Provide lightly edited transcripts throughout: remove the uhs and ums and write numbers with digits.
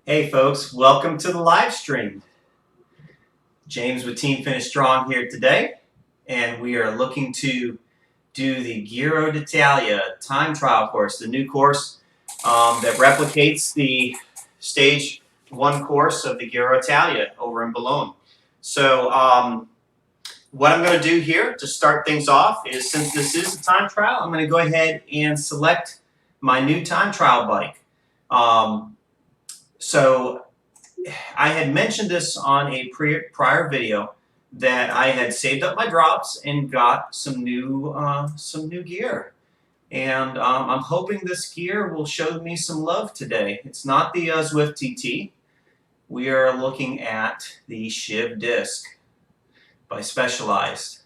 Hey folks, welcome to the live stream. James with Team Finish Strong here today, and we are looking to do the Giro d'Italia time trial course, the new course that replicates the stage 1 course of the Giro d'Italia over in Bologna. So what I'm going to do here to start things off is, since this is a time trial, I'm going to go ahead and select my new time trial bike. So I had mentioned this on a prior video that I had saved up my drops and got some new gear, and I'm hoping this gear will show me some love today. It's not the Zwift TT. We are looking at the Shiv disc by Specialized,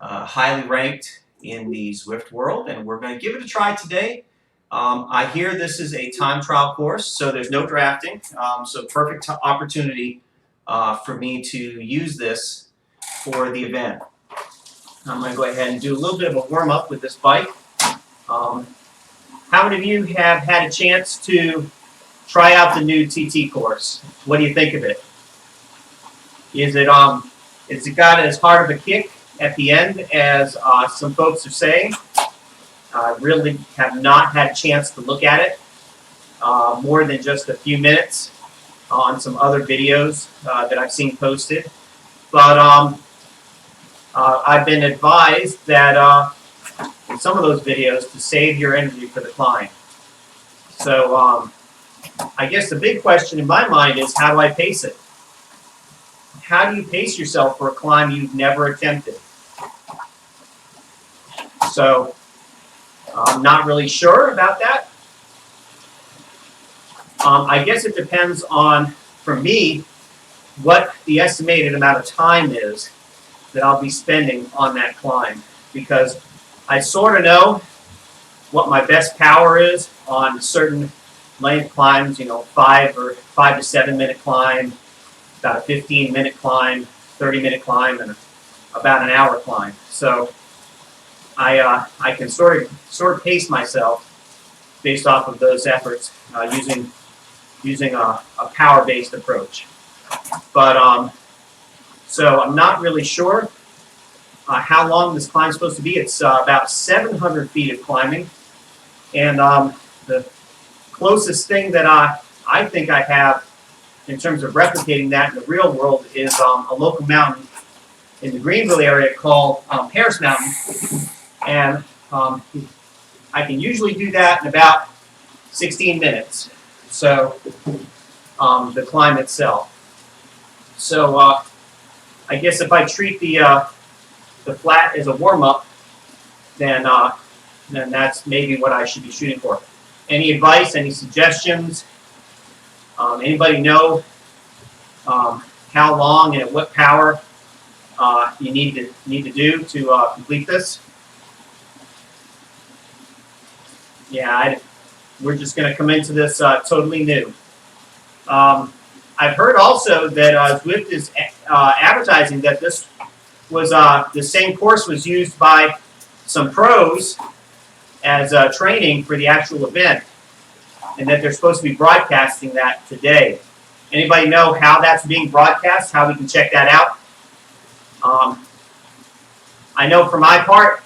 highly ranked in the Zwift world, and we're going to give it a try today. I hear this is a time trial course, so there's no drafting, so perfect opportunity for me to use this for the event. I'm going to go ahead and do a little bit of a warm-up with this bike. How many of you have had a chance to try out the new TT course? What do you think of it? Is it got as hard of a kick at the end as some folks are saying? I really have not had a chance to look at it more than just a few minutes on some other videos that I've seen posted. But I've been advised that in some of those videos to save your energy for the climb. So I guess the big question in my mind is, how do I pace it? How do you pace yourself for a climb you've never attempted? So I'm not really sure about that. I guess it depends on, for me, what the estimated amount of time is that I'll be spending on that climb, because I sort of know what my best power is on certain length climbs, 5 to 7 minute climb, about a 15-minute climb, 30-minute climb, and about an hour climb. So I can sort of pace myself based off of those efforts using a power-based approach. But so I'm not really sure how long this climb is supposed to be. It's about 700 feet of climbing, and the closest thing that I think I have in terms of replicating that in the real world is a local mountain in the Greenville area called Paris Mountain. And I can usually do that in about 16 minutes. So the climb itself. So I guess if I treat the flat as a warm-up, then that's maybe what I should be shooting for. Any advice? Any suggestions? Anybody know how long and at what power you need to do to complete this? Yeah, we're just going to come into this totally new. I've heard also that Zwift is advertising that this was the same course was used by some pros as training for the actual event, and that they're supposed to be broadcasting that today. Anybody know how that's being broadcast? How we can check that out? I know for my part,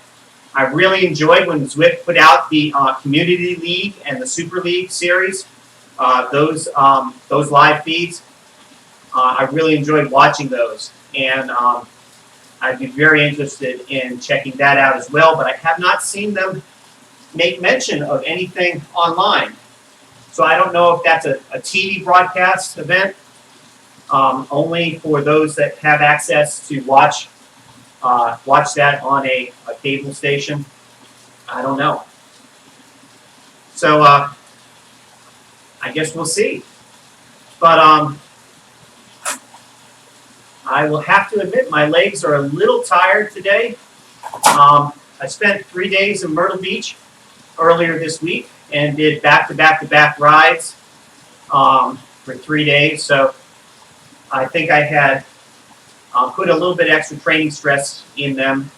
I really enjoyed when Zwift put out the Community League and the Super League series, those live feeds. I really enjoyed watching those, and I'd be very interested in checking that out as well, but I have not seen them make mention of anything online. So I don't know if that's a TV broadcast event, only for those that have access to watch that on a cable station. I don't know. So I guess we'll see. But I will have to admit my legs are a little tired today. I spent 3 days in Myrtle Beach earlier this week and did back-to-back-to-back rides for 3 days. So I think I had put a little bit extra training stress in them.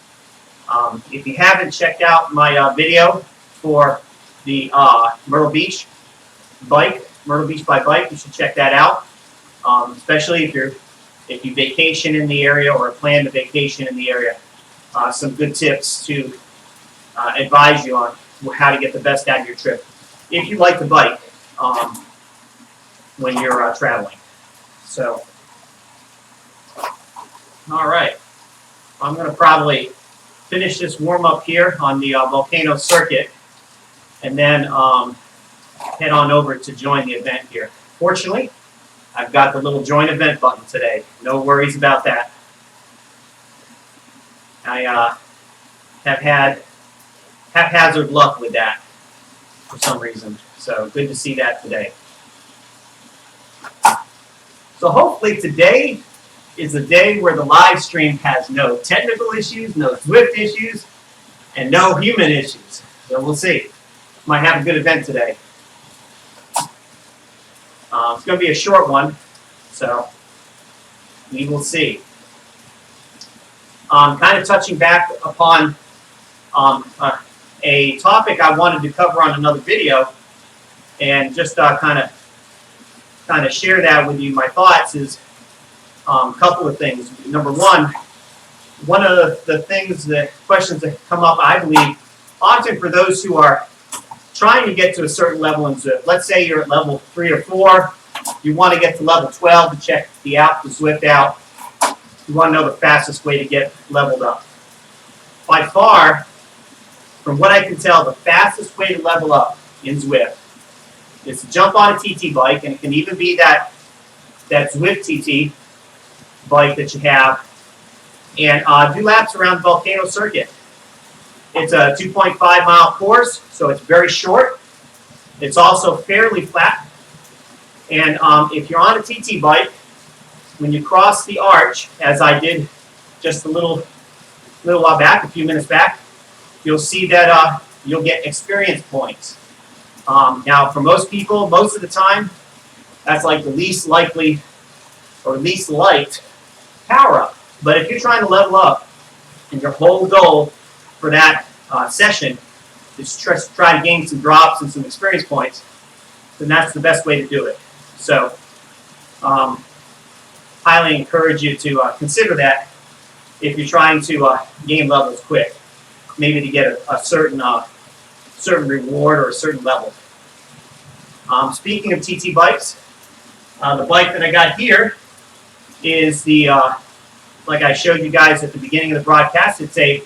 If you haven't checked out my video for the Myrtle Beach bike, Myrtle Beach by Bike. You should check that out, especially if you vacation in the area or plan to vacation in the area. Some good tips to advise you on how to get the best out of your trip if you like to bike when you're traveling. So, all right, I'm going to probably finish this warm-up here on the volcano circuit and then head on over to join the event here. Fortunately, I've got the little join event button today. No worries about that. I have had haphazard luck with that for some reason. So good to see that today. So hopefully today is a day where the live stream has no technical issues, no Zwift issues, and no human issues. So we'll see. Might have a good event today. It's going to be a short one, so we will see. Kind of touching back upon a topic I wanted to cover on another video, and just kind of share that with you. My thoughts is a couple of things. Number one of the questions that come up, I believe, often for those who are trying to get to a certain level in Zwift. Let's say you're at level 3 or 4. You want to get to level 12 to check the Zwift out. You want to know the fastest way to get leveled up. By far, from what I can tell, the fastest way to level up in Zwift is to jump on a TT bike, and it can even be that Zwift TT bike that you have, and do laps around the volcano circuit. It's a 2.5 mile course, so it's very short. It's also fairly flat. And if you're on a TT bike, when you cross the arch, as I did just a little while back, a few minutes back, you'll see that you'll get experience points. Now, for most people, most of the time, that's like the least likely or least liked power-up. But if you're trying to level up, and your whole goal for that session is try to gain some drops and some experience points, then that's the best way to do it. So, highly encourage you to consider that if you're trying to gain levels quick, maybe to get a certain reward or a certain level. Speaking of TT bikes, the bike that I got here is the, like I showed you guys at the beginning of the broadcast, it's a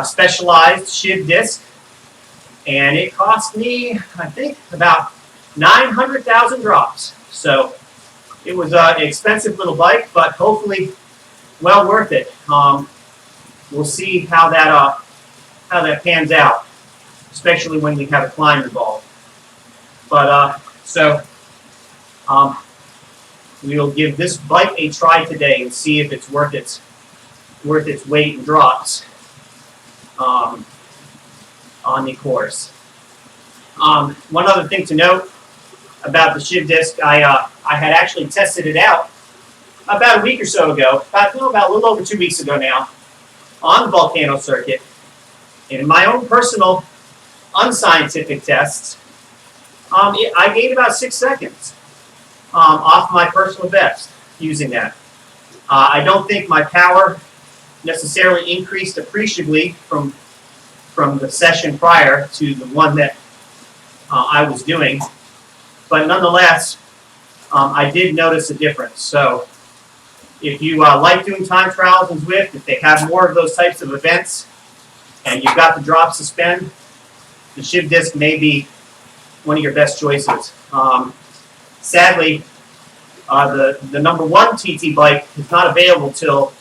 specialized Shiv disc, and it cost me, I think, about 900,000 drops. So it was an expensive little bike, but hopefully well worth it. We'll see how that pans out, especially when we have a climb involved. But we'll give this bike a try today and see if it's worth its weight in drops on the course. One other thing to note about the Shiv disc, I had actually tested it out about a week or so ago, about a little over 2 weeks ago now, on the volcano circuit. And in my own personal unscientific tests, I gained about 6 seconds off my personal best using that. I don't think my power necessarily increased appreciably from the session prior to the one that I was doing, but nonetheless, I did notice a difference. So if you like doing time trials in Zwift, if they have more of those types of events, and you've got the drops to spend, the Shiv disc may be one of your best choices. Sadly, the number 1 TT bike is not available till,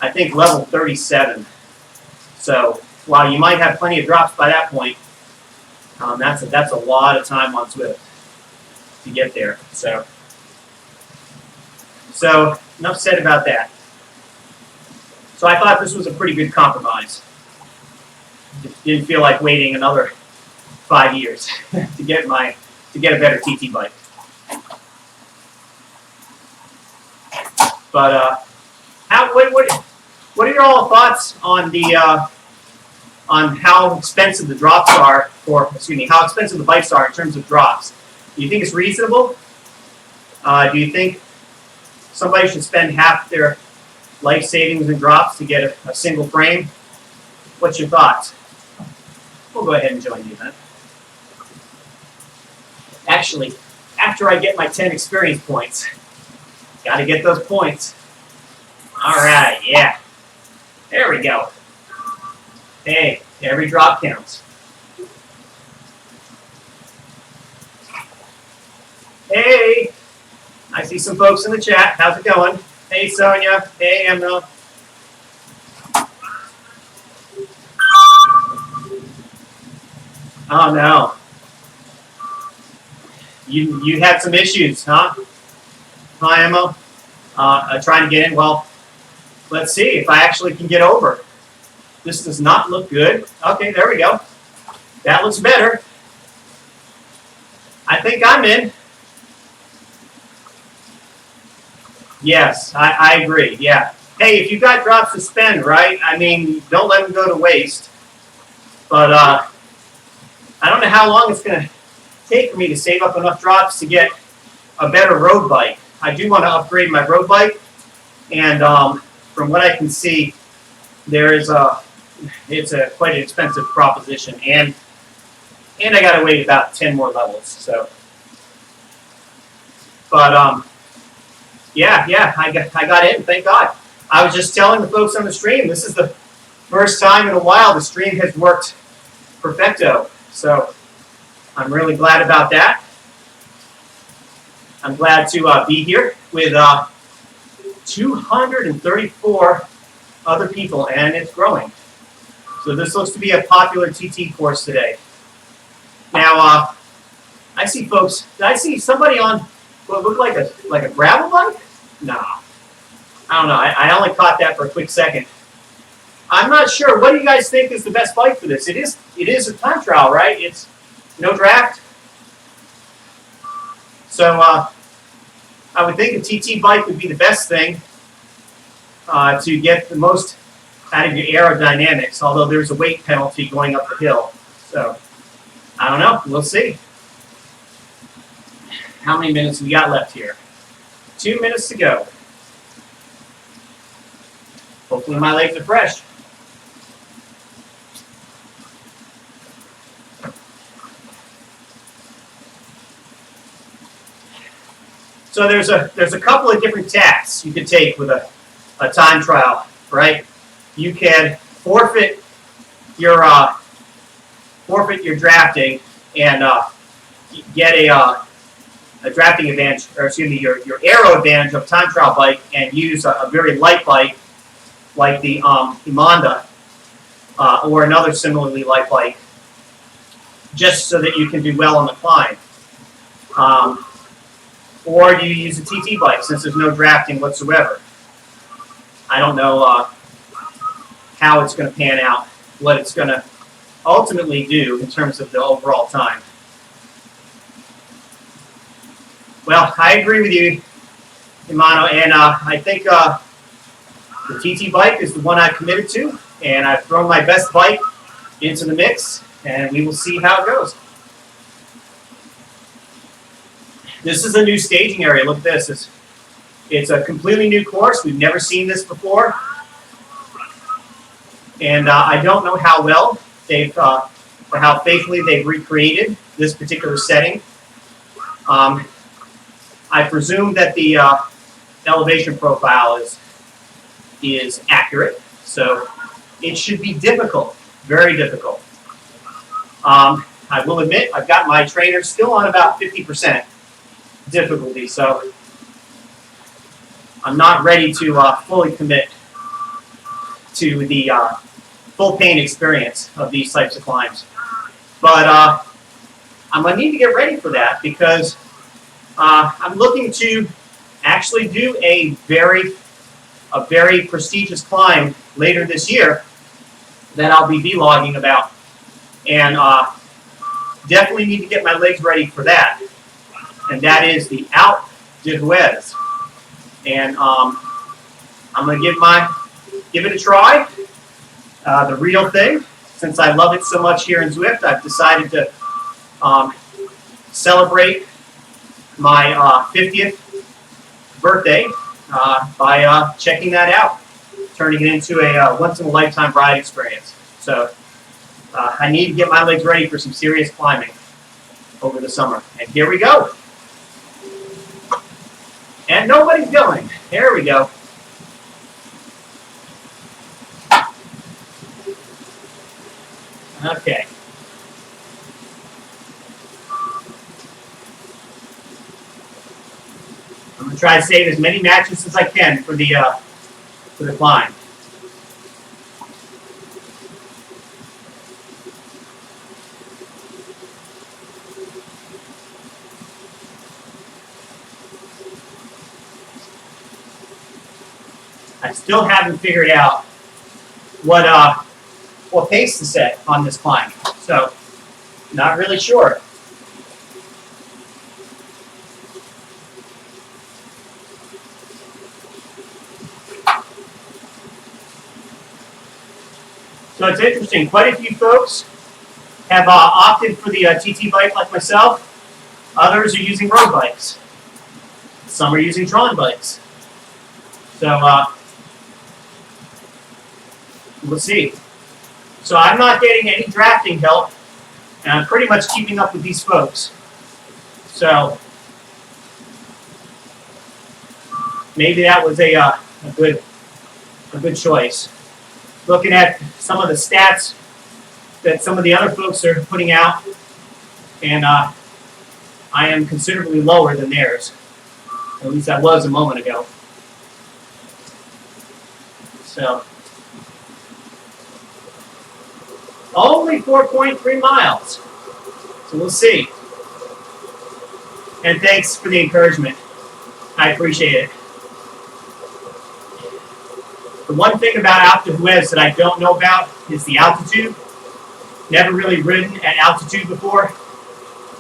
I think, level 37. So while you might have plenty of drops by that point, that's a lot of time on Zwift to get there. So enough said about that. So I thought this was a pretty good compromise. Didn't feel like waiting another 5 years to get a better TT bike. But what are your all thoughts on on how expensive the drops are, or excuse me, how expensive the bikes are in terms of drops? Do you think it's reasonable? Do you think somebody should spend half their life savings in drops to get a single frame? What's your thoughts? We'll go ahead and join the event. Actually, after I get my 10 experience points, got to get those points. All right, yeah. There we go. Hey, every drop counts. Hey, I see some folks in the chat. How's it going? Hey, Sonia. Hey, Emma. Oh, no. You had some issues, huh? Hi, Emma. Trying to get in. Well, let's see if I actually can get over. This does not look good. Okay, there we go. That looks better. I think I'm in. Yes, I agree. Yeah. Hey, if you've got drops to spend, right? I mean, don't let them go to waste. But I don't know how long it's going to take for me to save up enough drops to get a better road bike. I do want to upgrade my road bike, and from what I can see, it's a quite an expensive proposition, and I got to wait about 10 more levels. So, but yeah, I got in. Thank God. I was just telling the folks on the stream, this is the first time in a while the stream has worked perfecto. So I'm really glad about that. I'm glad to be here with 234 other people, and it's growing. So this looks to be a popular TT course today. Now, I see folks. Did I see somebody on what looked like a gravel bike? No, I don't know. I only caught that for a quick second. I'm not sure. What do you guys think is the best bike for this? It is a time trial, right? It's no draft. So I would think a TT bike would be the best thing to get the most out of your aerodynamics, although there's a weight penalty going up the hill. So I don't know. We'll see. How many minutes we got left here? 2 minutes to go. Hopefully my legs are fresh. So there's a couple of different tacks you could take with a time trial, right? You can forfeit your drafting and get a drafting advantage, or excuse me, your aero advantage of time trial bike, and use a very light bike like the Imonda or another similarly light bike, just so that you can do well on the climb. Or you use a TT bike since there's no drafting whatsoever. I don't know how it's going to pan out, what it's going to ultimately do in terms of the overall time. Well, I agree with you, Imano, and I think the TT bike is the one I've committed to, and I've thrown my best bike into the mix, and we will see how it goes. This is a new staging area. Look at this. It's a completely new course. We've never seen this before. And I don't know how well they've, or how faithfully they've recreated this particular setting. I presume that the elevation profile is accurate. So it should be difficult, very difficult. I will admit, I've got my trainer still on about 50% difficulty, so I'm not ready to fully commit to the full pain experience of these types of climbs. But I'm going to need to get ready for that, because I'm looking to actually do a very prestigious climb later this year that I'll be vlogging about, and definitely need to get my legs ready for that. And that is the Alpe d'Huez. And I'm going to give it a try, the real thing. Since I love it so much here in Zwift, I've decided to celebrate my 50th birthday by checking that out, turning it into a once-in-a-lifetime ride experience. So I need to get my legs ready for some serious climbing over the summer. And here we go. And nobody's going. There we go. Okay. I'm going to try to save as many matches as I can for the climb. I still haven't figured out what pace to set on this climb, so not really sure. So it's interesting. Quite a few folks have opted for the TT bike like myself. Others are using road bikes. Some are using Tron bikes. So we'll see. So I'm not getting any drafting help, and I'm pretty much keeping up with these folks. So maybe that was a good choice. Looking at some of the stats that some of the other folks are putting out, and I am considerably lower than theirs. At least I was a moment ago. So only 4.3 miles. So we'll see. And thanks for the encouragement. I appreciate it. The one thing about Alpe d'Huez that I don't know about is the altitude. Never really ridden at altitude before.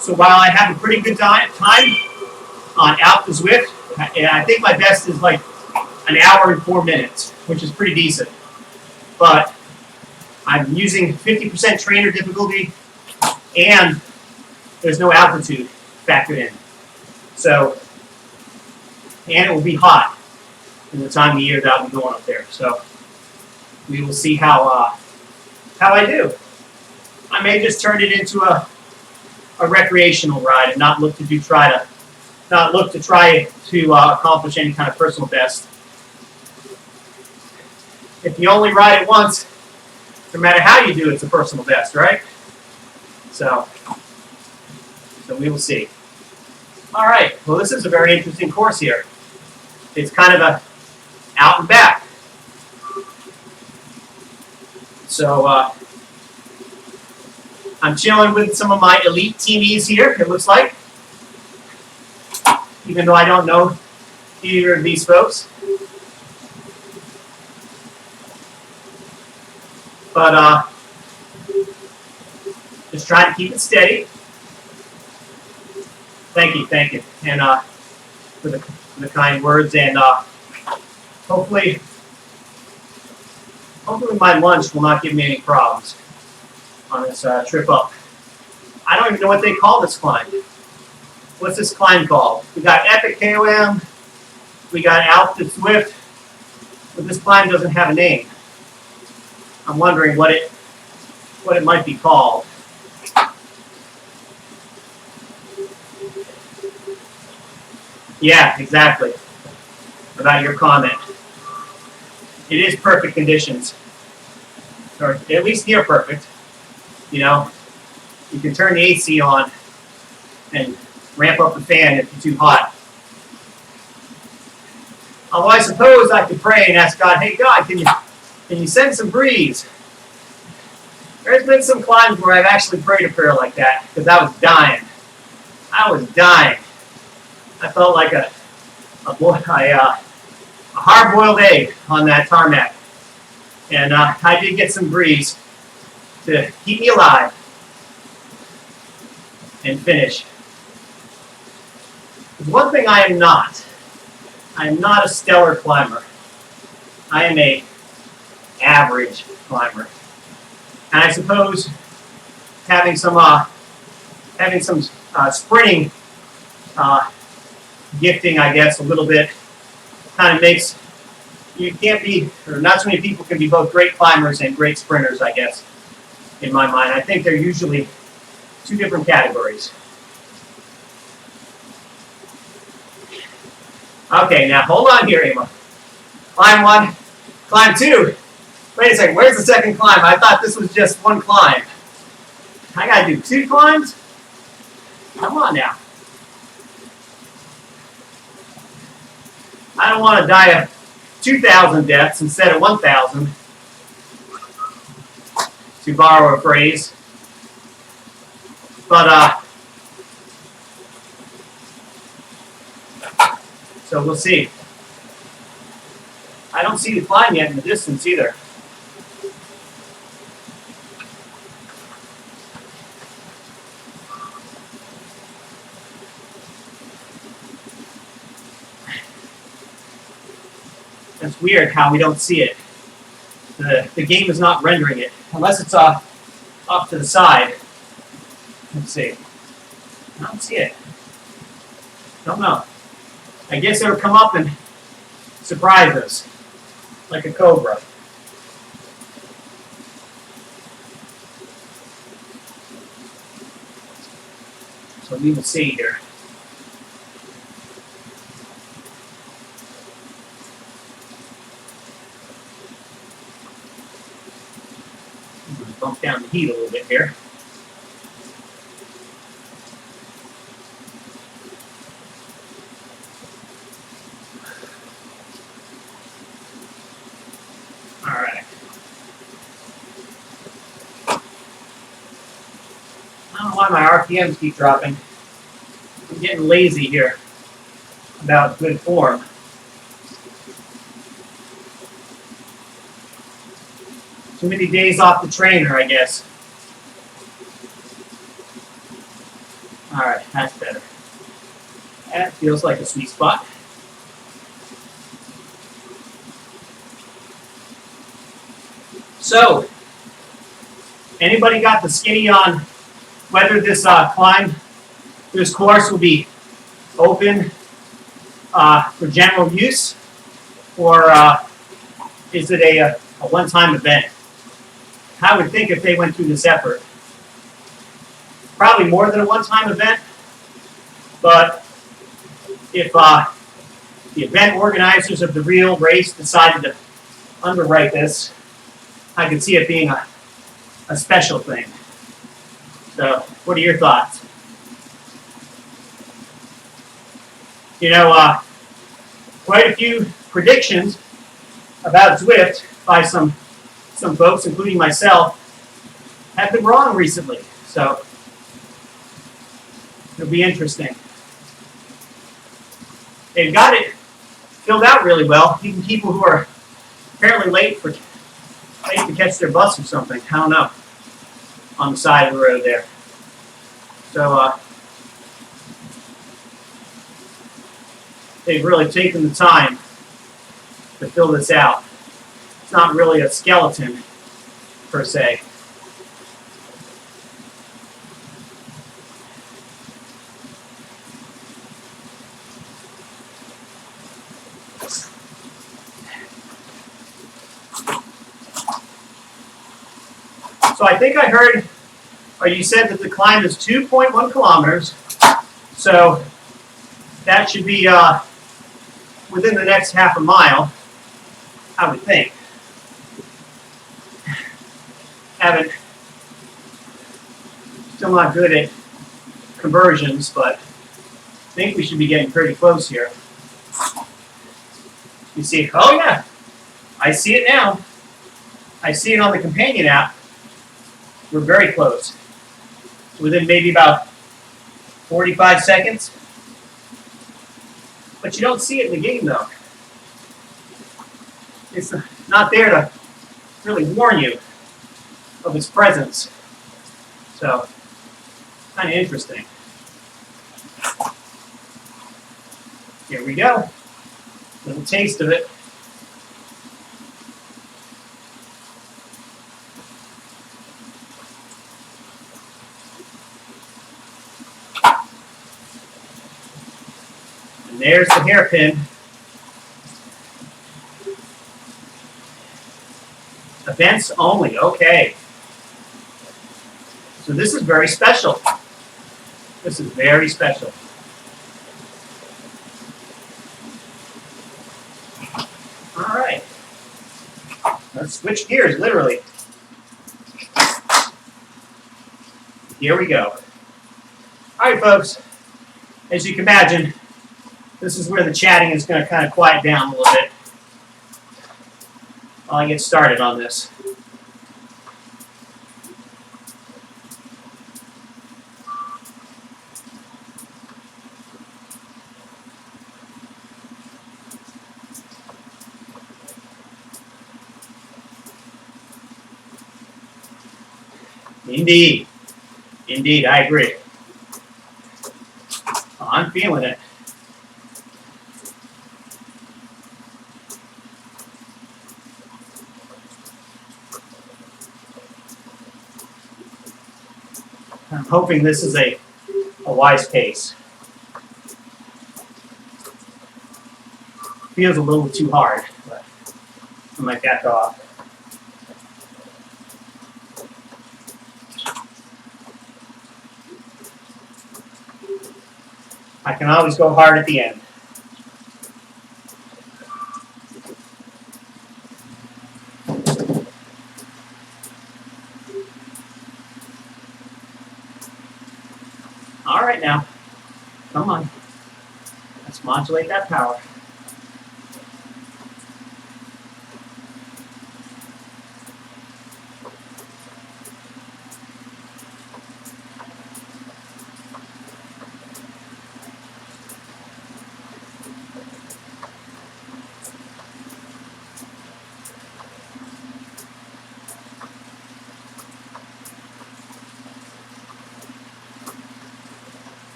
So while I have a pretty good time on Alpe d'Huez Zwift, I think my best is like an hour and 4 minutes, which is pretty decent. But I'm using 50% trainer difficulty, and there's no altitude factored in. So, and it will be hot in the time of the year that I'll be going up there. So we will see how I do. I may just turn it into a recreational ride and not look to try to accomplish any kind of personal best. If you only ride it once, no matter how you do, it's a personal best, right? So we will see. All right. Well, this is a very interesting course here. It's kind of a out and back. So I'm chilling with some of my elite teamies here, it looks like. Even though I don't know either of these folks. But just trying to keep it steady. Thank you, and for the kind words, and hopefully my lunch will not give me any problems on this trip up. I don't even know what they call this climb. What's this climb called? We got Epic KOM, we got Alpe d'Huez Zwift, but this climb doesn't have a name. I'm wondering what it might be called. Yeah, exactly. About your comment. It is perfect conditions, or at least near perfect. You know, you can turn the AC on and ramp up the fan if it's too hot. Although I suppose I could pray and ask God, hey God, can you send some breeze? There's been some climbs where I've actually prayed a prayer like that because I was dying. I felt like a hard-boiled egg on that tarmac. And I did get some breeze to keep me alive and finish. One thing I am not a stellar climber. I am a average climber. And I suppose having some sprinting gifting, I guess, a little bit. Kind of makes, you can't be, or not so many people can be both great climbers and great sprinters, I guess, in my mind. I think they're usually two different categories. Okay, now hold on here, Emma. Climb one, climb two. Wait a second, where's the second climb? I thought this was just one climb. I gotta do 2 climbs? Come on now. I don't want to die of 2,000 deaths instead of 1,000, to borrow a phrase. But, so we'll see. I don't see the climb yet in the distance either. That's weird how we don't see it. The game is not rendering it, unless it's off to the side. Let's see. I don't see it. Don't know. I guess it'll come up and surprise us, like a cobra. So we will see here. Bump down the heat a little bit here. All right. I don't know why my RPMs keep dropping. I'm getting lazy here about good form. Too many days off the trainer, I guess. All right, that's better. That feels like a sweet spot. So, anybody got the skinny on whether this climb, this course will be open for general use, or is it a one-time event? I would think if they went through this effort, probably more than a one-time event, but if the event organizers of the real race decided to underwrite this, I could see it being a special thing. So, what are your thoughts? You know, quite a few predictions about Zwift by some folks, including myself, have been wrong recently. So, it'll be interesting. They've got it filled out really well. Even people who are apparently late to catch their bus or something. I don't know. On the side of the road there. So, they've really taken the time to fill this out. It's not really a skeleton, per se. So I think I heard, or you said that the climb is 2.1 kilometers. So that should be within the next half a mile, I would think. Still not good at conversions, but I think we should be getting pretty close here. You see, oh yeah, I see it now. I see it on the companion app. We're very close. Within maybe about 45 seconds. But you don't see it in the game though. It's not there to really warn you of its presence. So, kind of interesting. Here we go. Little taste of it. And there's the hairpin. Events only, okay. So this is very special. This is very special. All right. Let's switch gears, literally. Here we go. All right, folks. As you can imagine, this is where the chatting is going to kind of quiet down a little bit while I get started on this. Indeed. Indeed, I agree. I'm feeling it. I'm hoping this is a wise pace. Feels a little too hard, but I might back off. I can always go hard at the end. All right now, come on. Let's modulate that power.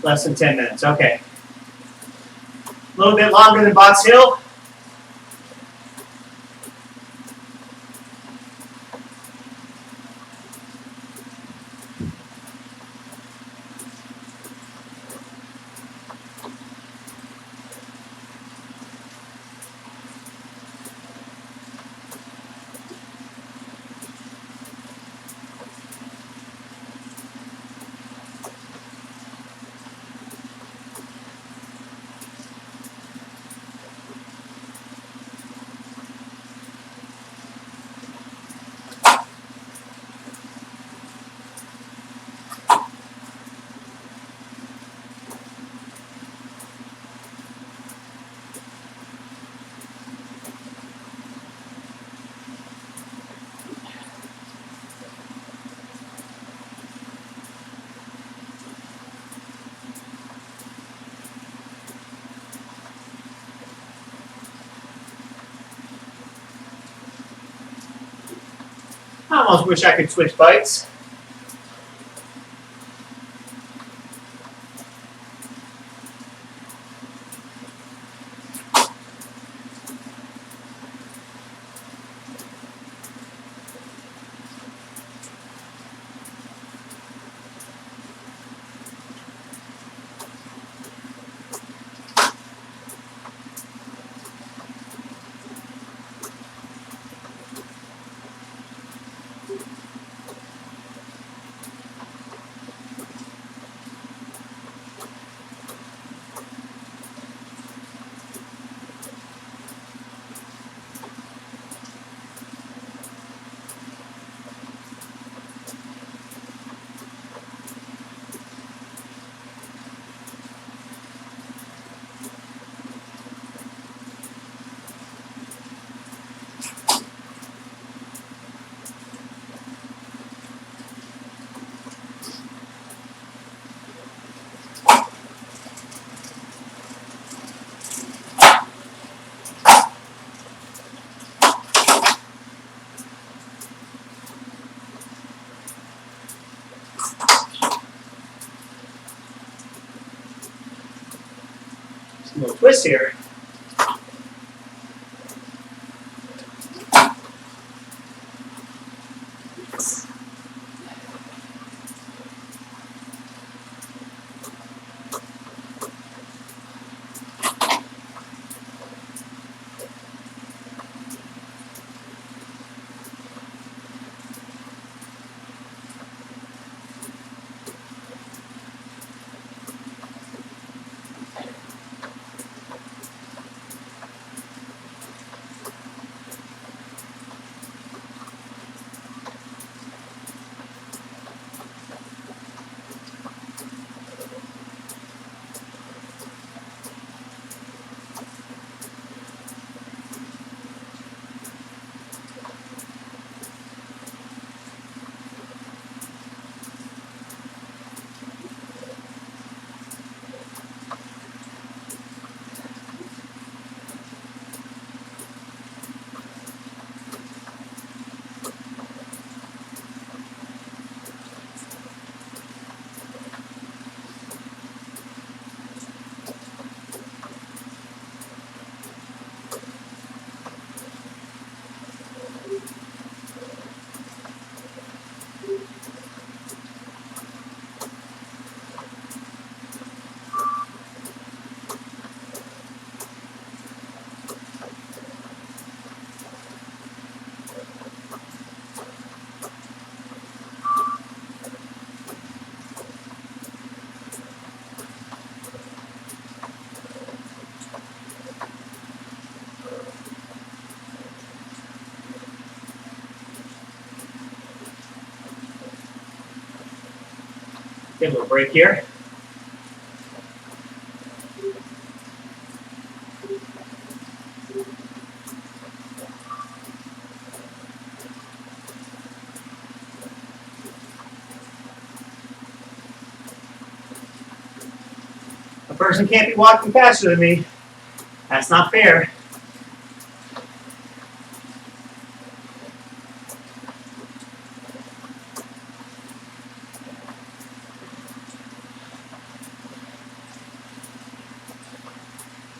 Less than 10 minutes, okay. A little bit longer than Box Hill. I almost wish I could switch bikes. Some little twists here. Give a little break here. A person can't be walking faster than me. That's not fair.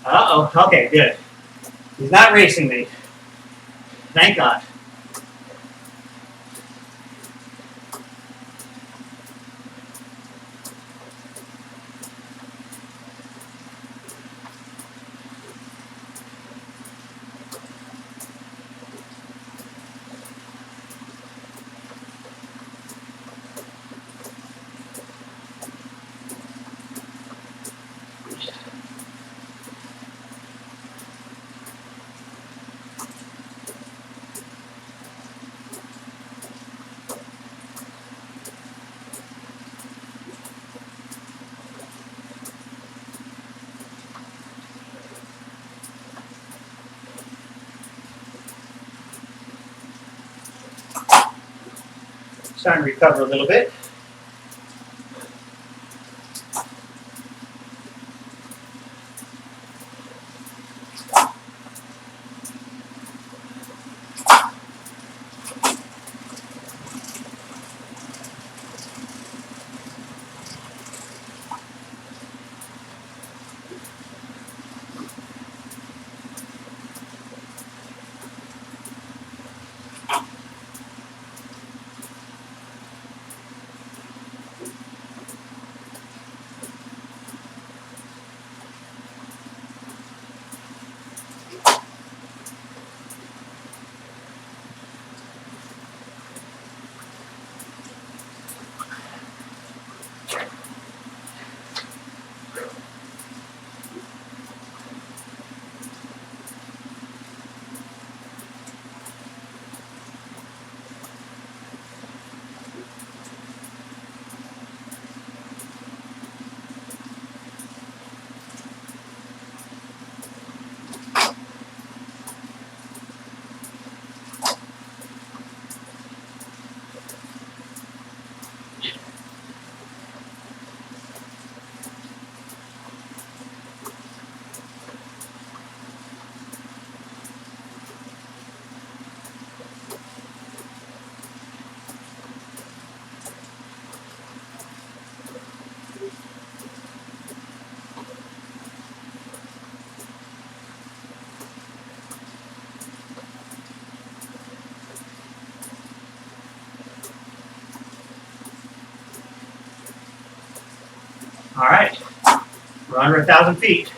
Uh-oh. Okay, good. He's not racing me. Thank God. Starting to recover a little bit. All right, we're under 1,000 feet.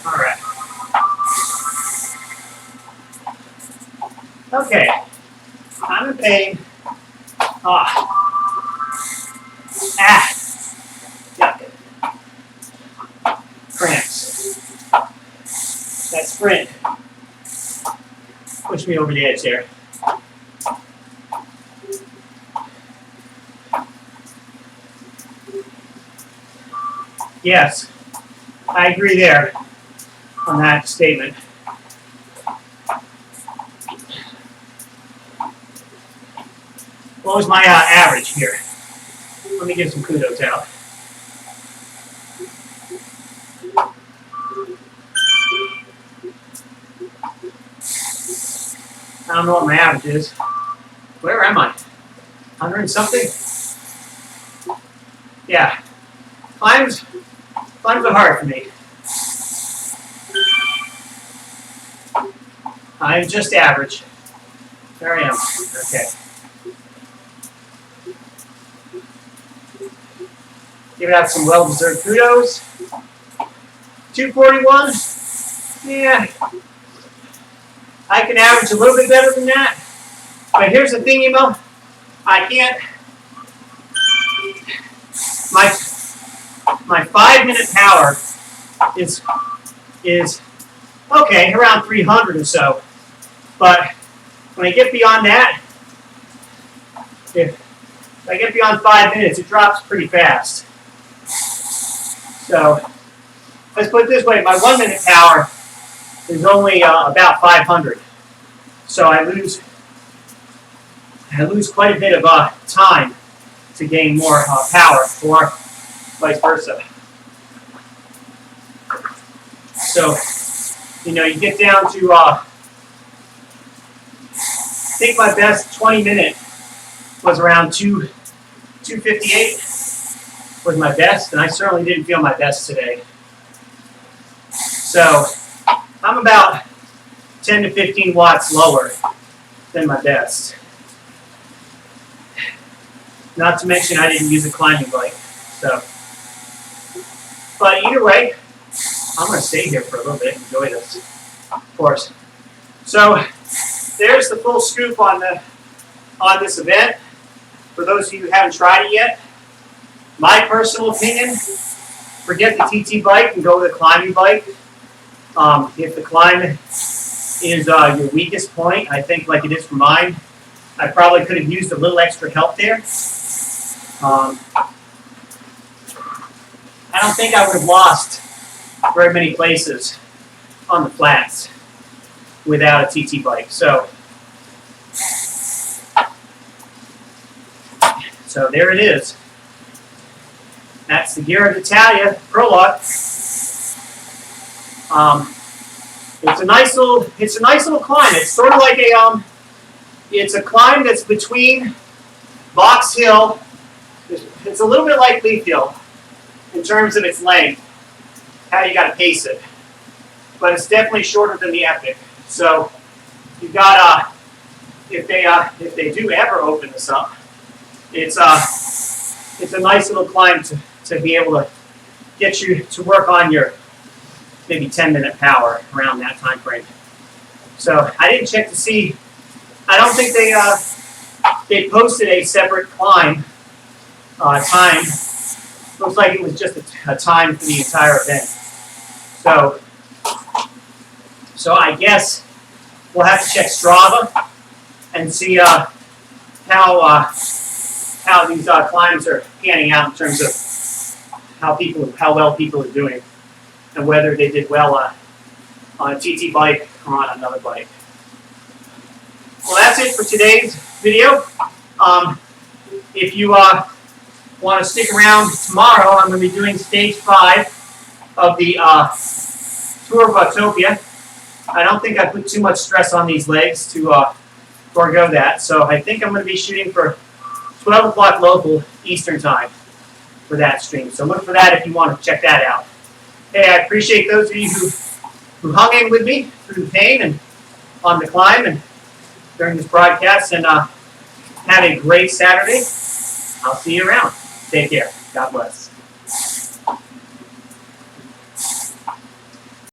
All right. Okay. I'm in pain. Yuck. Cramps. That sprint pushed me over the edge there. Yes, I agree there on that statement. What was my average here? Let me give some kudos out. I don't know what my average is. Where am I? 100 and something? Yeah. Climbs are hard for me. I'm just average. There I am. Okay. Give out some well-deserved kudos. 241. Yeah. I can average a little bit better than that. But here's the thing, I can't. My 5-minute power is okay, around 300 or so. But when I get beyond that, if I get beyond 5 minutes, it drops pretty fast. So let's put it this way: my 1-minute power is only about 500. So I lose quite a bit of time to gain more power, or vice versa. So, you get down to, I think my best 20-minute was around 258 was my best, and I certainly didn't feel my best today. So, I'm about 10 to 15 watts lower than my best. Not to mention I didn't use a climbing bike. So, but either way, I'm going to stay here for a little bit and enjoy this, of course. So, there's the full scoop on this event. For those of you who haven't tried it yet, my personal opinion, forget the TT bike and go with a climbing bike. If the climb is your weakest point, I think like it is for mine, I probably could have used a little extra help there. I don't think I would have lost very many places on the flats without a TT bike. So there it is. That's the Giro d'Italia prologue. It's a nice little climb. It's sort of like it's a climb that's between Box Hill. It's a little bit like Leaf Hill in terms of its length, how you got to pace it. But it's definitely shorter than the Epic. So you've got if they do ever open this up, it's a nice little climb to be able to get you to work on your maybe 10-minute power around that time frame. So I didn't check to see. I don't think they posted a separate climb time. Looks like it was just a time for the entire event. So I guess we'll have to check Strava and see how how these climbs are panning out in terms of how well people are doing, and whether they did well on a TT bike or on another bike. Well, that's it for today's video. If you want to stick around tomorrow, I'm going to be doing stage 5 of the Tour of Autopia. I don't think I put too much stress on these legs to forego that, so I think I'm going to be shooting for 12 o'clock local Eastern time for that stream. So look for that if you want to check that out. Hey, I appreciate those of you who hung in with me through the pain and on the climb and during this broadcast, and have a great Saturday. I'll see you around. Take care. God bless.